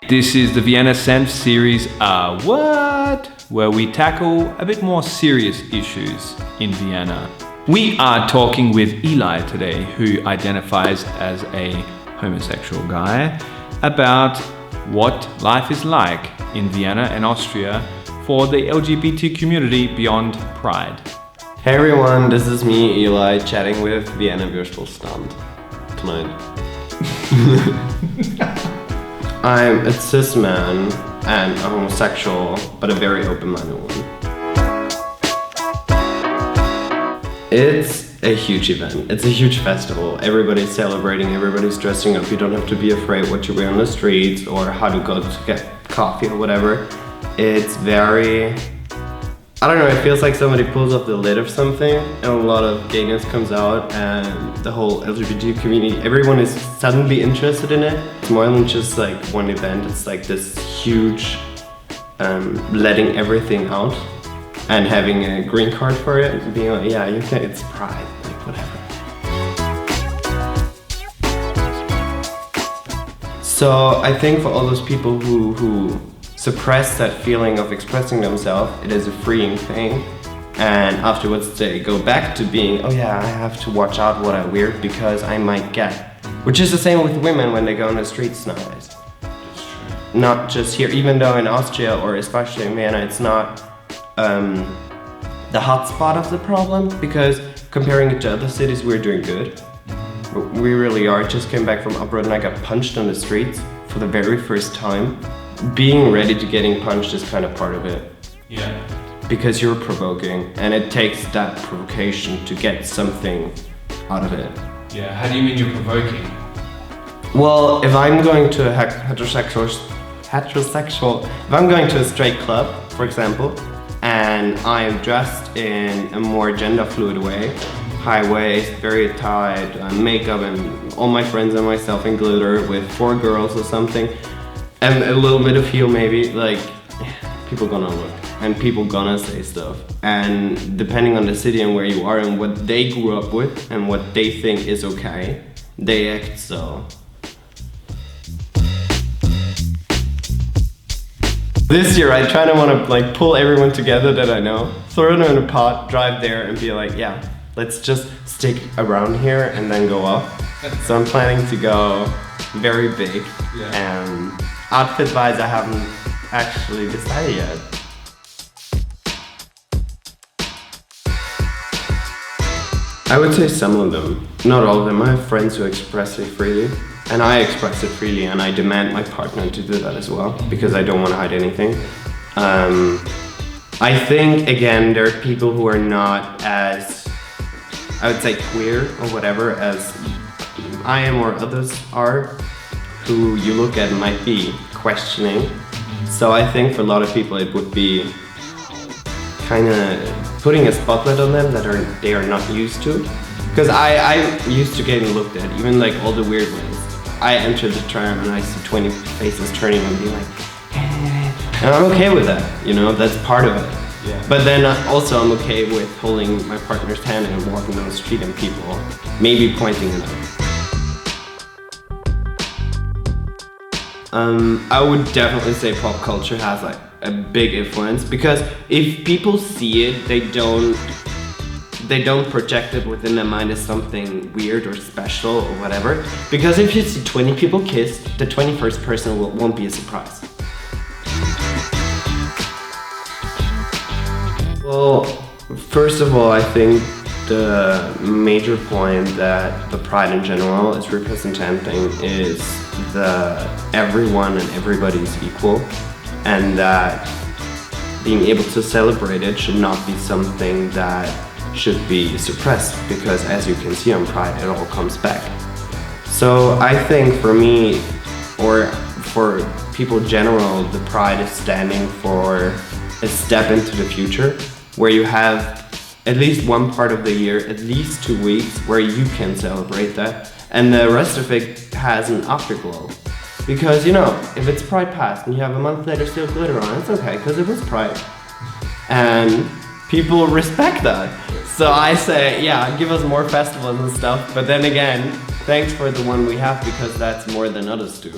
This is the Vienna Senf series, What? Where we tackle a bit more serious issues in Vienna. We are talking with Eli today, who identifies as a homosexual guy, about what life is like in Vienna and Austria for the LGBT community beyond Pride. Hey everyone, this is me, Eli, chatting with Vienna Würstelstand tonight. I'm a cis man and a homosexual, but a very open-minded one. It's a huge event. It's a huge festival. Everybody's celebrating, everybody's dressing up. You don't have to be afraid what you wear on the streets or how to go to get coffee or whatever. It's very... I don't know, it feels like somebody pulls off the lid of something and a lot of gayness comes out and the whole LGBT community, everyone is suddenly interested in it. It's more than just like one event, it's like this huge letting everything out and having a green card for it and being like, yeah, you can, it's Pride, like whatever. So I think for all those people who suppress that feeling of expressing themselves, it is a freeing thing, and afterwards they go back to being, oh yeah, I have to watch out what I wear because I might get, which is the same with women when they go on the streets nowadays. Not just here, even though in Austria or especially in Vienna it's not the hot spot of the problem, because comparing it to other cities we're doing good. We really are. Just came back from abroad and I got punched on the streets for the very first time. Being ready to getting punched is kind of part of it. Yeah. Because you're provoking and it takes that provocation to get something out of it. Yeah, how do you mean you're provoking? Well, if I'm going to a heterosexual, if I'm going to a straight club, for example, and I'm dressed in a more gender fluid way, high waist, very tight, makeup and all my friends and myself in glitter with 4 girls or something, and a little bit of heel maybe, like, people gonna look and people gonna say stuff. And depending on the city and where you are and what they grew up with and what they think is okay, they act so. This year I kind of want to like pull everyone together that I know, throw them in a pot, drive there and be like, yeah, let's just stick around here and then go off. So I'm planning to go very big, and outfit-wise, I haven't actually decided yet. I would say some of them, not all of them. I have friends who express it freely, and I express it freely, and I demand my partner to do that as well, because I don't want to hide anything. I think, again, there are people who are not as, I would say, queer or whatever as I am or others are, who you look at might be questioning. So I think for a lot of people it would be kind of putting a spotlight on them that they are not used to. Because I used to getting looked at, even like all the weird ways. I entered the tram and I see 20 faces turning and being like, and I'm okay with that, you know, that's part of it. Yeah. But then also I'm okay with holding my partner's hand and walking down the street and people maybe pointing it out. I would definitely say pop culture has like a big influence, because if people see it, they don't project it within their mind as something weird or special or whatever. Because if you see 20 people kiss, the 21st person won't be a surprise. Well, first of all, I think the major point that the Pride in general is representing is that everyone and everybody is equal, and that being able to celebrate it should not be something that should be suppressed, because as you can see on Pride, it all comes back. So I think for me, or for people in general, the Pride is standing for a step into the future, where you have at least one part of the year, at least 2 weeks, where you can celebrate that, and the rest of it has an afterglow. Because, you know, if it's Pride past and you have a month later still glitter on, it's okay, because it was Pride. And people respect that. So I say, yeah, give us more festivals and stuff, but then again, thanks for the one we have, because that's more than others do.